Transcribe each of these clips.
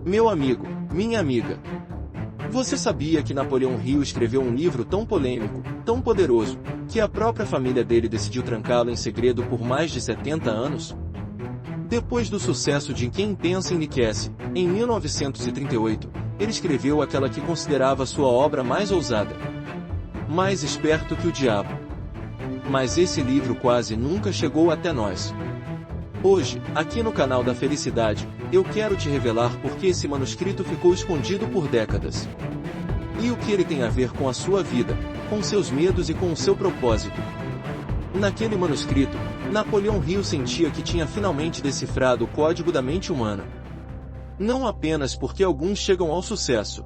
Meu amigo, minha amiga. Você sabia que Napoleão Hill escreveu um livro tão polêmico, tão poderoso, que a própria família dele decidiu trancá-lo em segredo por mais de 70 anos? Depois do sucesso de Quem Pensa Enriquece, em 1938, ele escreveu aquela que considerava sua obra mais ousada. Mais esperto que o diabo. Mas esse livro quase nunca chegou até nós. Hoje, aqui no canal da Felicidade, eu quero te revelar por que esse manuscrito ficou escondido por décadas. E o que ele tem a ver com a sua vida, com seus medos e com o seu propósito. Naquele manuscrito, Napoleão Hill sentia que tinha finalmente decifrado o código da mente humana. Não apenas porque alguns chegam ao sucesso,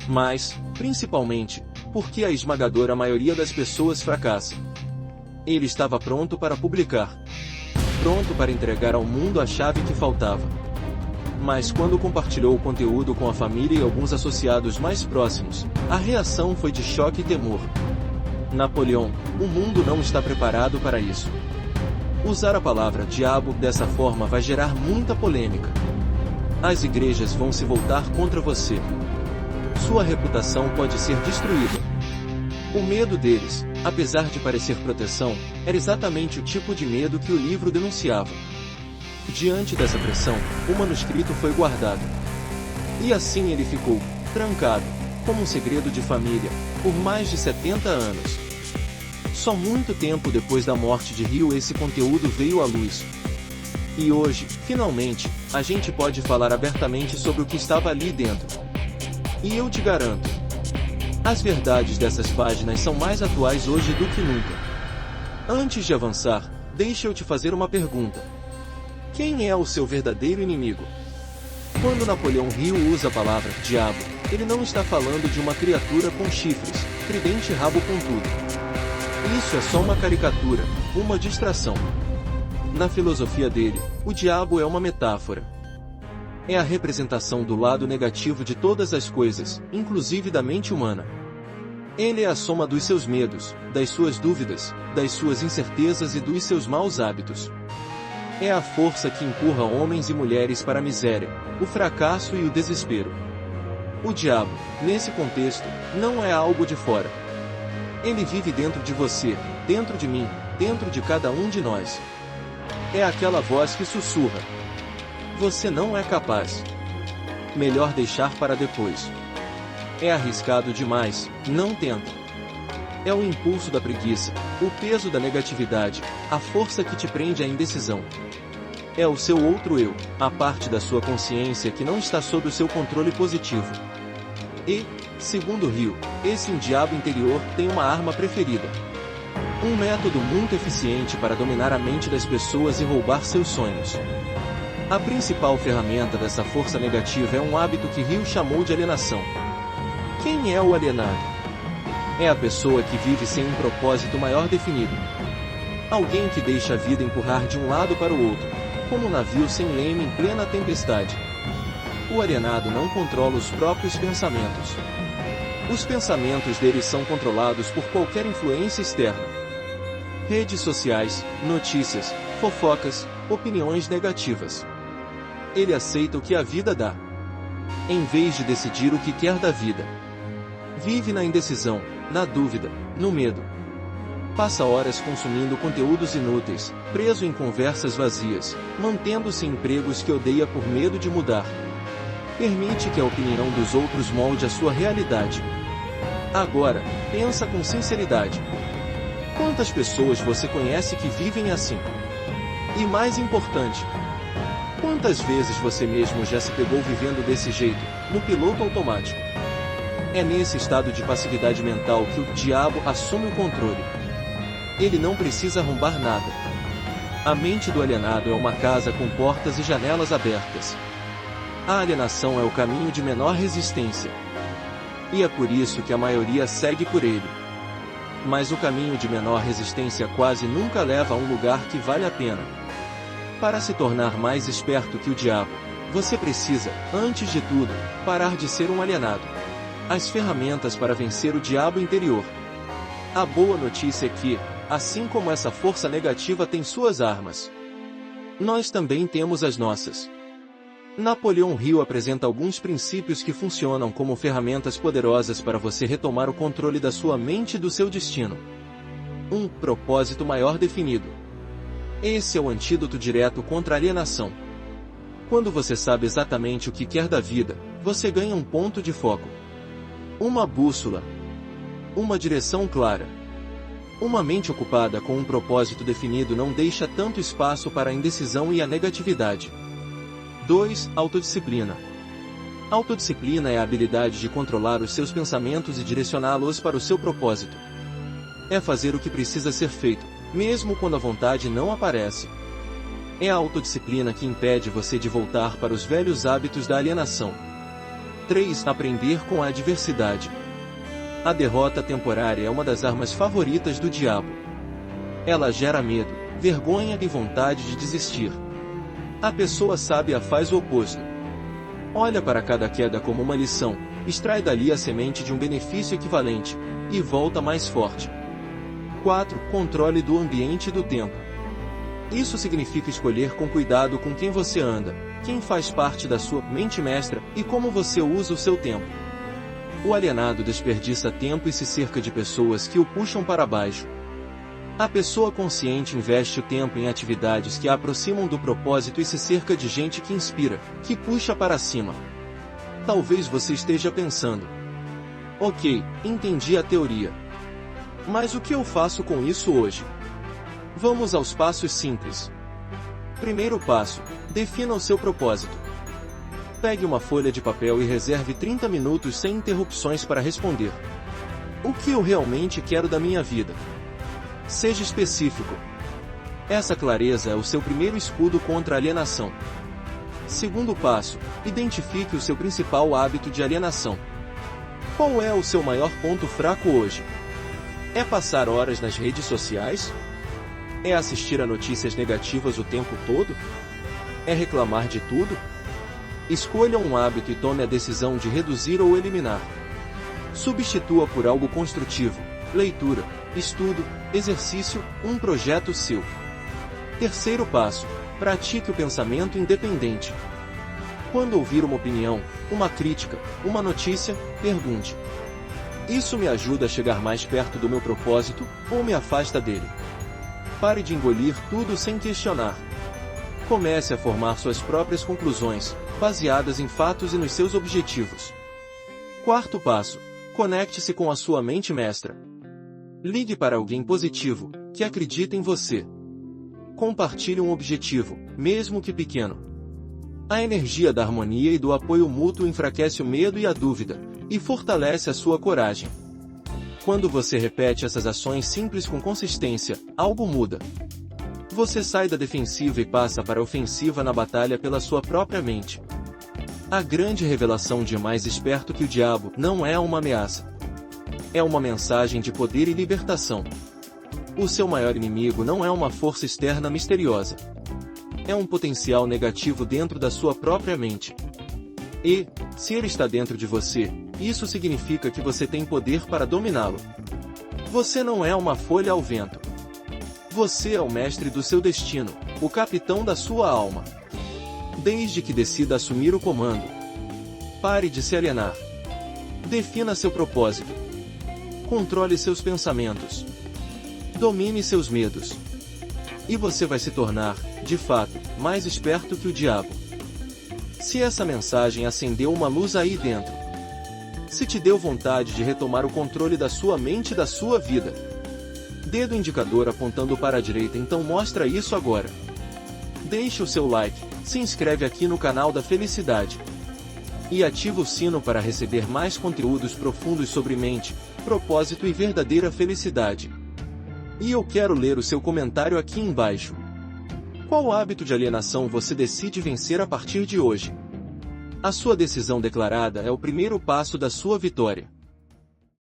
mas, principalmente, porque a esmagadora maioria das pessoas fracassa. Ele estava pronto para publicar. Pronto para entregar ao mundo a chave que faltava. Mas quando compartilhou o conteúdo com a família e alguns associados mais próximos, a reação foi de choque e temor. Napoleão, o mundo não está preparado para isso. Usar a palavra diabo dessa forma vai gerar muita polêmica. As igrejas vão se voltar contra você. Sua reputação pode ser destruída. O medo deles, apesar de parecer proteção, era exatamente o tipo de medo que o livro denunciava. Diante dessa pressão, o manuscrito foi guardado. E assim ele ficou, trancado, como um segredo de família, por mais de 70 anos. Só muito tempo depois da morte de Hill esse conteúdo veio à luz. E hoje, finalmente, a gente pode falar abertamente sobre o que estava ali dentro. E eu te garanto, as verdades dessas páginas são mais atuais hoje do que nunca. Antes de avançar, deixa eu te fazer uma pergunta. Quem é o seu verdadeiro inimigo? Quando Napoleão Hill usa a palavra diabo, ele não está falando de uma criatura com chifres, tridente e rabo pontudo. Isso é só uma caricatura, uma distração. Na filosofia dele, o diabo é uma metáfora. É a representação do lado negativo de todas as coisas, inclusive da mente humana. Ele é a soma dos seus medos, das suas dúvidas, das suas incertezas e dos seus maus hábitos. É a força que empurra homens e mulheres para a miséria, o fracasso e o desespero. O diabo, nesse contexto, não é algo de fora. Ele vive dentro de você, dentro de mim, dentro de cada um de nós. É aquela voz que sussurra: você não é capaz. Melhor deixar para depois. É arriscado demais, não tenta. É o impulso da preguiça, o peso da negatividade, a força que te prende à indecisão. É o seu outro eu, a parte da sua consciência que não está sob o seu controle positivo. E, segundo Hill, esse diabo interior tem uma arma preferida. Um método muito eficiente para dominar a mente das pessoas e roubar seus sonhos. A principal ferramenta dessa força negativa é um hábito que Hill chamou de alienação. Quem é o alienado? É a pessoa que vive sem um propósito maior definido. Alguém que deixa a vida empurrar de um lado para o outro, como um navio sem leme em plena tempestade. O alienado não controla os próprios pensamentos. Os pensamentos deles são controlados por qualquer influência externa. Redes sociais, notícias, fofocas, opiniões negativas. Ele aceita o que a vida dá, em vez de decidir o que quer da vida. Vive na indecisão, na dúvida, no medo. Passa horas consumindo conteúdos inúteis, preso em conversas vazias, mantendo-se em empregos que odeia por medo de mudar. Permite que a opinião dos outros molde a sua realidade. Agora, pensa com sinceridade. Quantas pessoas você conhece que vivem assim? E mais importante, quantas vezes você mesmo já se pegou vivendo desse jeito, no piloto automático? É nesse estado de passividade mental que o diabo assume o controle. Ele não precisa arrombar nada. A mente do alienado é uma casa com portas e janelas abertas. A alienação é o caminho de menor resistência. E é por isso que a maioria segue por ele. Mas o caminho de menor resistência quase nunca leva a um lugar que vale a pena. Para se tornar mais esperto que o diabo, você precisa, antes de tudo, parar de ser um alienado. As ferramentas para vencer o diabo interior. A boa notícia é que, assim como essa força negativa tem suas armas, nós também temos as nossas. Napoleão Hill apresenta alguns princípios que funcionam como ferramentas poderosas para você retomar o controle da sua mente e do seu destino. 1. Propósito maior definido. Esse é o antídoto direto contra a alienação. Quando você sabe exatamente o que quer da vida, você ganha um ponto de foco. Uma bússola. Uma direção clara. Uma mente ocupada com um propósito definido não deixa tanto espaço para a indecisão e a negatividade. 2. Autodisciplina. Autodisciplina é a habilidade de controlar os seus pensamentos e direcioná-los para o seu propósito. É fazer o que precisa ser feito, mesmo quando a vontade não aparece. É a autodisciplina que impede você de voltar para os velhos hábitos da alienação. 3. Aprender com a adversidade. A derrota temporária é uma das armas favoritas do diabo. Ela gera medo, vergonha e vontade de desistir. A pessoa sábia faz o oposto. Olha para cada queda como uma lição, extrai dali a semente de um benefício equivalente, e volta mais forte. 4. Controle do ambiente e do tempo. Isso significa escolher com cuidado com quem você anda, quem faz parte da sua mente mestra e como você usa o seu tempo. O alienado desperdiça tempo e se cerca de pessoas que o puxam para baixo. A pessoa consciente investe o tempo em atividades que a aproximam do propósito e se cerca de gente que inspira, que puxa para cima. Talvez você esteja pensando: ok, entendi a teoria. Mas o que eu faço com isso hoje? Vamos aos passos simples. Primeiro passo: defina o seu propósito. Pegue uma folha de papel e reserve 30 minutos sem interrupções para responder. O que eu realmente quero da minha vida? Seja específico. Essa clareza é o seu primeiro escudo contra a alienação. Segundo passo: identifique o seu principal hábito de alienação. Qual é o seu maior ponto fraco hoje? É passar horas nas redes sociais? É assistir a notícias negativas o tempo todo? É reclamar de tudo? Escolha um hábito e tome a decisão de reduzir ou eliminar. Substitua por algo construtivo: leitura, estudo, exercício, um projeto seu. Terceiro passo: pratique o pensamento independente. Quando ouvir uma opinião, uma crítica, uma notícia, pergunte: isso me ajuda a chegar mais perto do meu propósito, ou me afasta dele? Pare de engolir tudo sem questionar. Comece a formar suas próprias conclusões, baseadas em fatos e nos seus objetivos. Quarto passo: conecte-se com a sua mente mestra. Ligue para alguém positivo, que acredita em você. Compartilhe um objetivo, mesmo que pequeno. A energia da harmonia e do apoio mútuo enfraquece o medo e a dúvida, e fortalece a sua coragem. Quando você repete essas ações simples com consistência, algo muda. Você sai da defensiva e passa para a ofensiva na batalha pela sua própria mente. A grande revelação de mais esperto que o diabo não é uma ameaça. É uma mensagem de poder e libertação. O seu maior inimigo não é uma força externa misteriosa. É um potencial negativo dentro da sua própria mente. E, se ele está dentro de você, isso significa que você tem poder para dominá-lo. Você não é uma folha ao vento. Você é o mestre do seu destino, o capitão da sua alma. Desde que decida assumir o comando. Pare de se alienar. Defina seu propósito. Controle seus pensamentos. Domine seus medos. E você vai se tornar, de fato, mais esperto que o diabo. Se essa mensagem acendeu uma luz aí dentro, se te deu vontade de retomar o controle da sua mente e da sua vida, dedo indicador apontando para a direita, então mostra isso agora. Deixe o seu like, se inscreve aqui no canal da Felicidade e ativa o sino para receber mais conteúdos profundos sobre mente, propósito e verdadeira felicidade. E eu quero ler o seu comentário aqui embaixo. Qual hábito de alienação você decide vencer a partir de hoje? A sua decisão declarada é o primeiro passo da sua vitória.